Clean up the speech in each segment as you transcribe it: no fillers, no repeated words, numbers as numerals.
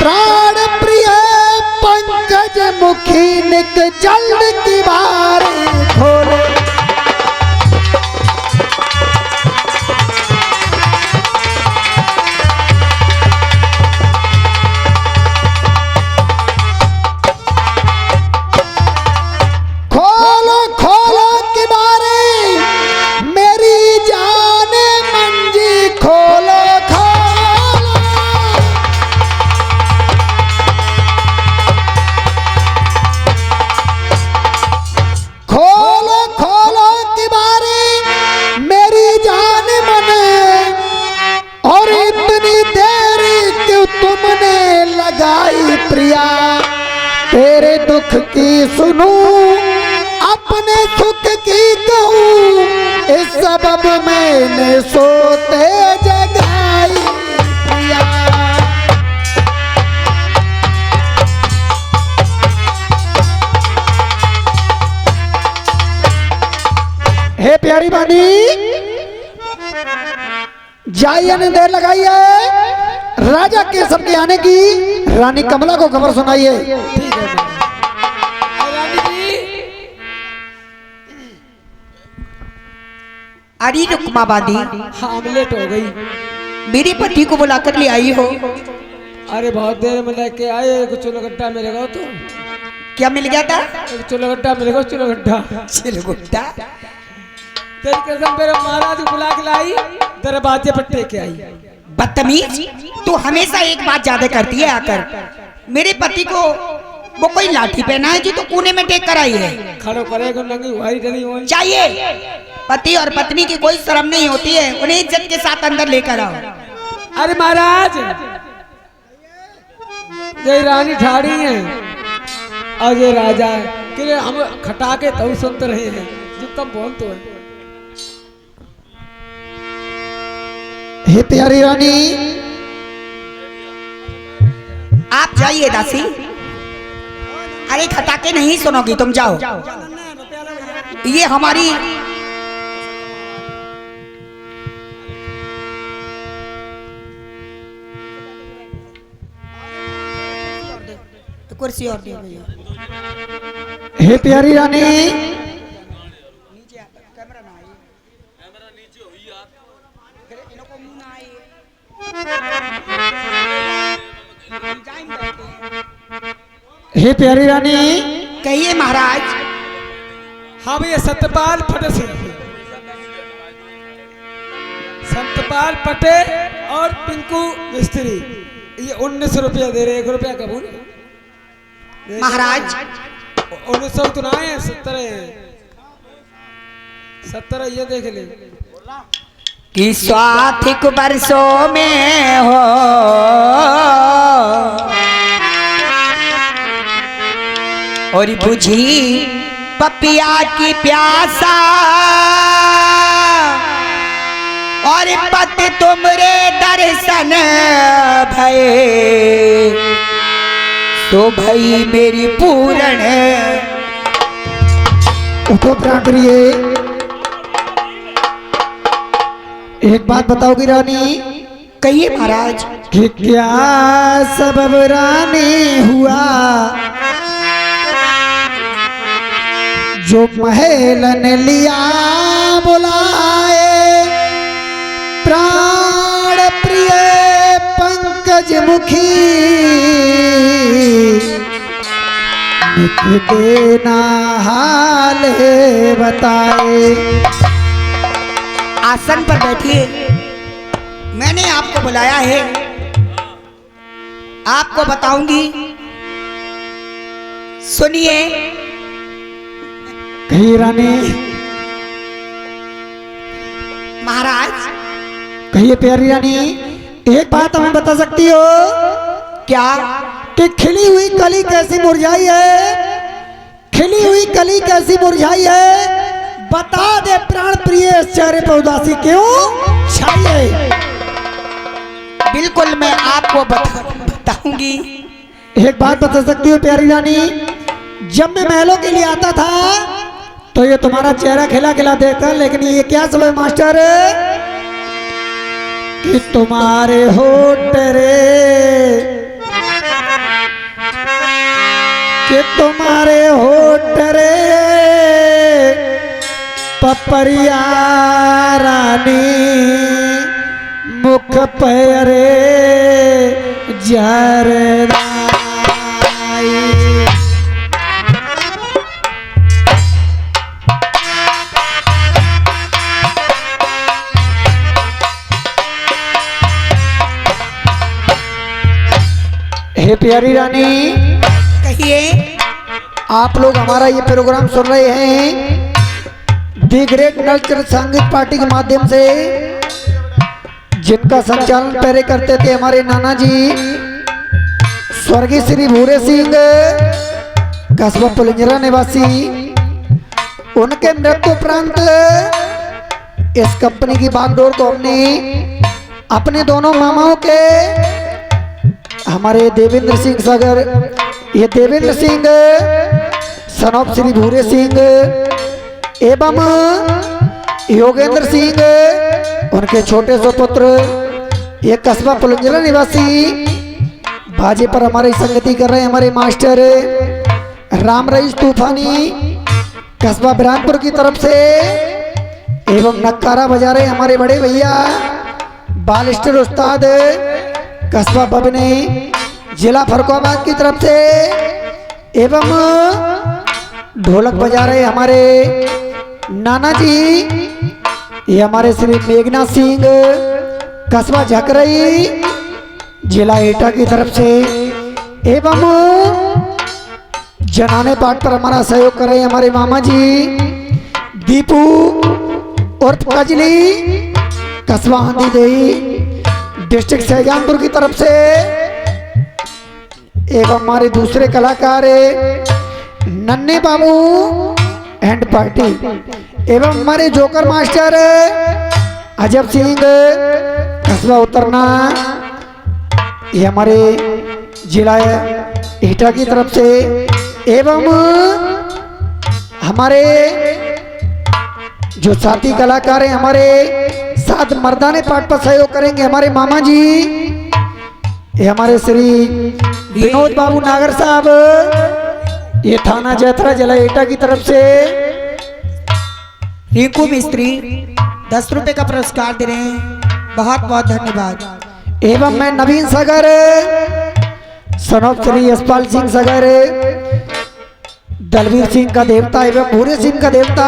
प्राण प्रिय पंकज मुखी निक जल्द की बारी खोले। खोलो खोलो की बारी मेरी जान मंजी खोलो खोलो। खोलो खोलो की बारी मेरी जान मन, और इतनी देरी क्यों तुमने लगाई प्रिया। तेरे दुख की सुनूं अपने सुख की कहूं, इस सबब मैंने सोते जगाई प्रिया। हे प्यारी बानी, जाइए ने देर लगाई है। राजा केसर के आने की रानी कमला को खबर सुनाइए। ठीक है रानी जी। अरे रुकमा बादी, हाँ लेट हो गई। मेरे पति को बुलाकर ले आई हो। अरे बहुत देर में लेके आए। एक चुलगड्ढा मिलेगा तो क्या मिल गया था? एक चुलगड्ढा मिलेगा। चुलगड्ढा चिलगुट्टा। तेरी कसम मेरे महाराज बुला के लाई, दरवाजे पर टेके आई। बदतमीज, तू हमेशा एक बात ज्यादा करती है आकर। मेरे पति को वो कोई लाठी पहना है जो तो कोने में टेक कर आई है। खड़ो करेगा नंगी हुई डली हुई। चाहिए पति और पत्नी की कोई शर्म नहीं होती है, उन्हें इज्जत के साथ अंदर लेकर आओ। अरे महाराज ये रानी ठाड़ी है और ये राजा है कि हम खटा के तो सुनते रहे हैं जो कम बोल तो है। हे प्यारी रानी, आप जाइए दासी। अरे खटाके नहीं सुनोगी तुम, जाओ। ये हमारी कुर्सी और दे भैया। हे प्यारी रानी, हे प्यारी रानी। कहिए महाराज। हाँ भैया सतपाल फटे से सतपाल पटे और पिंकू मिस्त्री ये 19 रुपया दे रहे। 1 रुपया कबूल महाराज। 1900 तो ना है, 70 है। 70 ये देख ले कि स्वाथिक वर्षों में हो और बुझी पपिया की प्यासा, और पति तुमरे दर्शन भये तो भई मेरी पूर्ण। उठो प्राण प्रिय, एक बात बताओगी रानी। कहिए महाराज। कि क्या सबब रानी हुआ जो महलन लिया बुलाए। प्राण प्रिय पंकज मुखी निक देना हाल बताए। आसन पर बैठिए, मैंने आपको बुलाया है, आपको बताऊंगी, सुनिए। कही रानी। महाराज। कहिए प्यारी रानी। एक बात हमें बता सकती हो क्या? कि खिली हुई कली कैसी मुरझाई है? खिली हुई कली कैसी मुरझाई है? बता दे प्राण प्रिय, चेहरे पर उदासी क्यों छाई है? बिल्कुल मैं आपको बताऊंगी। एक बात बता सकती हो प्यारी रानी, जब मैं महलों के लिए आता था तो ये तुम्हारा चेहरा खिला खिला देखता, लेकिन ये क्या समय मास्टर कि तुम्हारे होठ रे कि तुम्हारे होठ रे पपरिया रानी मुख पैरे जरदाई। हे प्यारी रानी, कहिए। आप लोग हमारा ये प्रोग्राम सुन रहे हैं दी ग्रेट कल्चर संगीत पार्टी के माध्यम से, जिनका संचालन पहले करते थे हमारे नाना जी स्वर्गीय श्री भूरे सिंह, कस्बा पुलिंजरा निवासी। उनके मृत्यु उपरांत इस कंपनी की बागडोर को हमने अपने दोनों मामाओं के, हमारे देवेंद्र सिंह सागर, ये देवेंद्र सिंह सन ऑफ श्री भूरे सिंह एवं योगेंद्र सिंह, उनके छोटे सुपुत्र, ये कस्बा पुलिंजरा निवासी बाजे पर हमारी संगति कर रहे हैं हमारे मास्टर राम रईस तूफानी, कस्बा बिरानपुर की तरफ से, एवं नक्कारा बजा रहे हमारे बड़े भैया बालिस्टर उस्ताद, कस्बा बबने, जिला फरुखाबाद की तरफ से, एवं ढोलक बजा रहे हमारे नाना जी, ये हमारे श्री मेघनाथ सिंह, कस्बा झकरई, जिला एटा की तरफ से, एवं जनाने पाठ पर हमारा सहयोग कर रहे हैं हमारे मामा जी दीपू उर्फ कजली, कस्बा आंधी देही, डिस्ट्रिक्ट शाहजहांपुर की तरफ से, एवं हमारे दूसरे कलाकार नन्हे बाबू एंड पार्टी, एवं हमारे जोकर मास्टर अजब सिंह, कस्बा उतरना, ये हमारे जिला एटा की तरफ से, एवं हमारे जो साथी कलाकार हैं हमारे साथ मर्दाने पाठ पर सहयोग करेंगे हमारे मामा जी, ये हमारे श्री विनोद बाबू नागर साहब, ये थाना जैतरा जिला एटा की तरफ से, रिंकू मिस्त्री 10 रुपए का पुरस्कार दे रहे हैं, बहुत बहुत धन्यवाद। एवं मैं नवीन सागर सन ऑफ श्री यशपाल सिंह सागर, दलवीर सिंह का देवता एवं भूरे सिंह का देवता,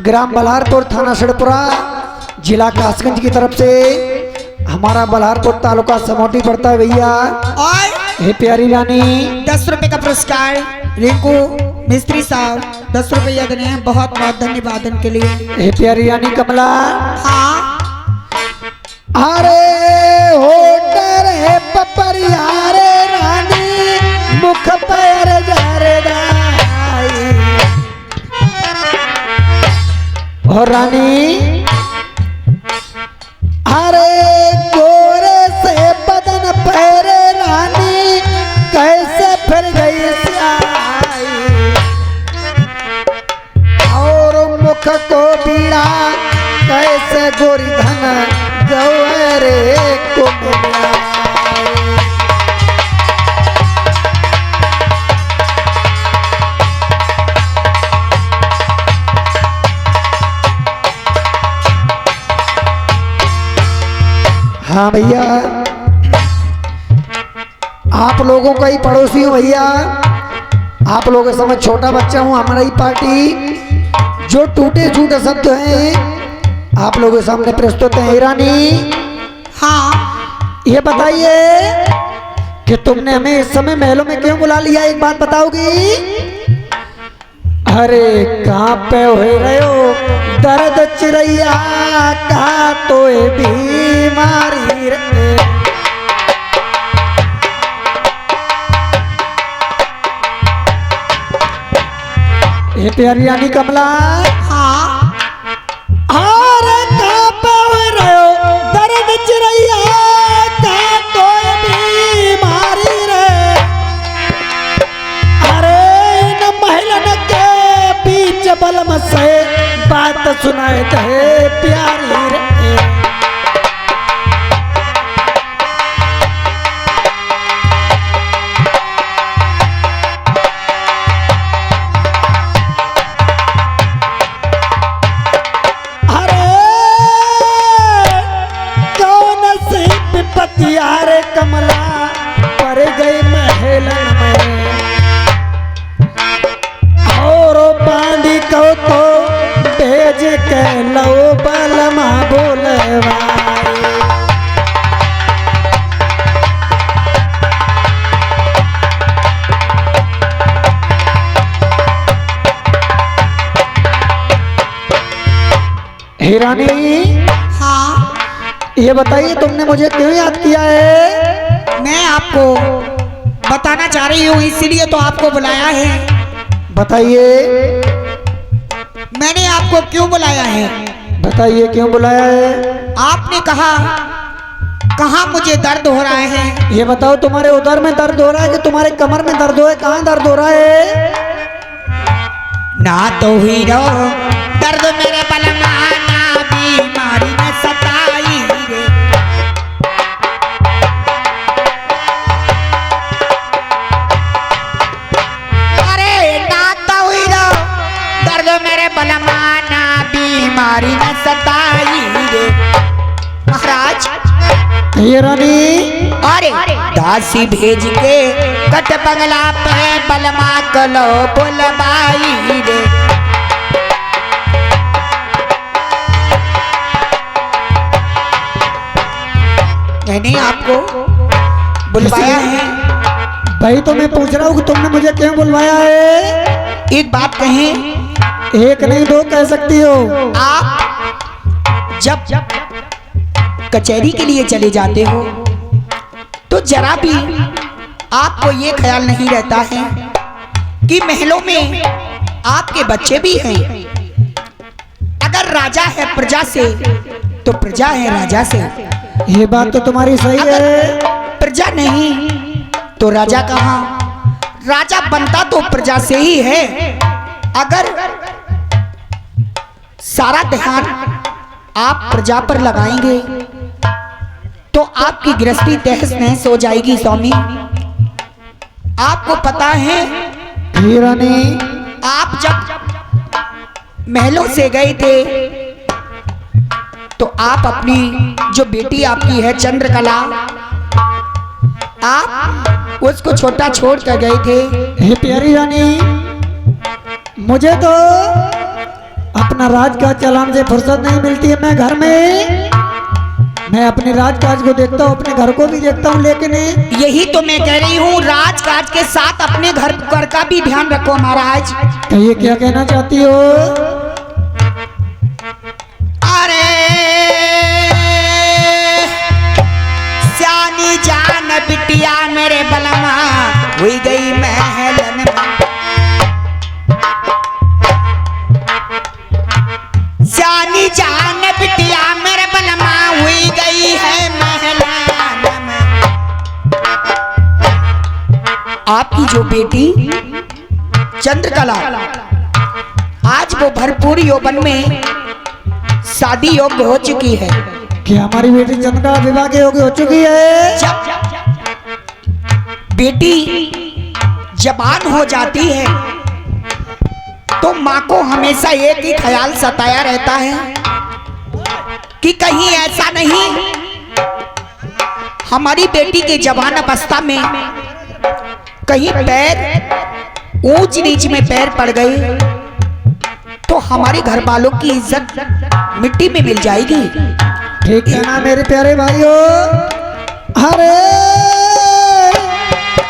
ग्राम बल्हारपुर, थाना सड़पुरा, जिला कासगंज की तरफ से, हमारा बल्हारपुर तालुका समोटी पड़ता है भैया। और हे प्यारी रानी, 10 रुपए का पुरस्कार रिंकू मिस्त्री साहब 10 रुपया देने हैं, बहुत बहुत धन्यवाद इनके लिए। हे प्यारी रानी कमला, हाँ अरे होटर है पपरिया रे रानी मुख पैर जरदाई, और रानी अरे गोरे से बदन पैरे रानी कैसे फिर गई स्याही, और मुख को बीड़ा कैसे गोरी धन गौरे को मिलाए। हाँ भैया, आप लोगों का ही पड़ोसी हूँ भैया, आप लोगों के समझ छोटा बच्चा हूँ, हमारा ही पार्टी, जो टूटे छूटे शब्द हैं आप लोगों के सामने प्रस्तुत है। रानी, हाँ ये बताइए कि तुमने हमें इस समय महलों में क्यों बुला लिया, एक बात बताओगी? अरे कहाँ पे हो रहे हो दर्द चिरैया का तो ये बीमारी रे, ये प्यारी रानी कमला, हाँ अरे कहाँ पे हो रहे हो दर्द चिरैया का तो ये बीमारी रे, अरे न महिलन के बीच बलम से बात सुनाए थे प्यारी रे। पर गई महलन में और बांधी को तो भेज के लो बलमा बोलवाई। हिरानी, हाँ, ये बताइए तुमने मुझे क्यों याद किया है? मैं आपको बताना चाह रही हूँ, इसीलिए तो आपको बुलाया है। बताइए। मैंने आपको क्यों बुलाया है? बताइए क्यों बुलाया है? आपने कहा कहाँ मुझे दर्द हो रहा है। ये बताओ, तुम्हारे उदर में दर्द हो रहा है कि तुम्हारे कमर में दर्द हो है? कहाँ दर्द हो रहा है? ना तो हीरो दर्द मेरे बलमा, ना बीमारी में सताई रे। अरे ना तो हीरो दर्द मेरे बलमा, ना बीमारी में सताई रे। महाराज, हिरानी, अरे दासी भेज के कट बंगला पे बलमा कलो बुलवाई रे। मैंने आपको बुलवाया है। भाई तो मैं पूछ रहा हूँ कि तुमने मुझे क्यों बुलवाया है? एक बात कहें, एक नहीं दो कह सकती हो। आप जब कचहरी के लिए चले जाते हो तो जरा भी आपको ये ख्याल नहीं रहता है कि महलों में आपके बच्चे भी हैं। अगर राजा है प्रजा से तो प्रजा है राजा से। ये बात तो तुम्हारी सही है। प्रजा नहीं तो राजा कहाँ? राजा बनता तो प्रजा से ही है। अगर सारा ध्यान आप प्रजा पर लगाएंगे तो आपकी गृहस्थी तहस नहस हो जाएगी। स्वामी, आपको पता है हिरानी, आप जब महलों से गए थे तो आप अपनी जो बेटी आपकी है चंद्रकला, आप उसको छोटा छोड़ कर गए थे। हे प्यारी रानी, मुझे तो अपना राजकाज चलाने से फुर्सत नहीं मिलती है। मैं घर में मैं अपने राजकाज को देखता हूँ, अपने घर को भी देखता हूँ, लेकिन यही तो मैं कह रही हूँ, राजकाज के साथ अपने घर का भी ध्यान रखो महाराज। तो ये क्या कहना चाहती हो? अरे सियानी जान बिटिया मेरे बलमा हुई गई महलन में। सियानी जान बिटिया मेरे बलमा हुई गई है महलन में। आपकी जो बेटी चंद्रकला आज वो भरपूर यौवन में शादी योग्य हो चुकी है। क्या हमारी बेटी चंद्रकला विवाह के योग्य हो चुकी है? जब बेटी जवान हो जाती है तो माँ को हमेशा एक ही ख्याल सताया रहता है कि कहीं ऐसा नहीं हमारी बेटी के जवान अवस्था में कहीं पैर ऊंच नीच में पैर पड़ गए तो हमारे घर वालों की इज्जत मिट्टी में मिल जाएगी। ठीक है ना मेरे प्यारे भाइयों? अरे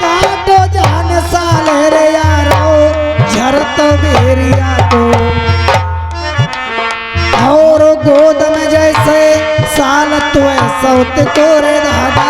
काटो जान साले रे यारो, झरत बेरिया तो और गोद में जैसे साल तो सौत तोरे दादा।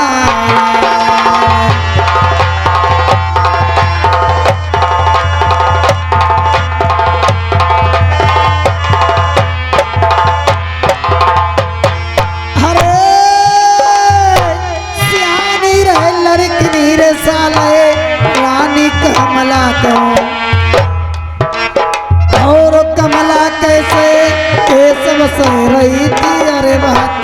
और कमला कैसे केसव सह रही थी। अरे बात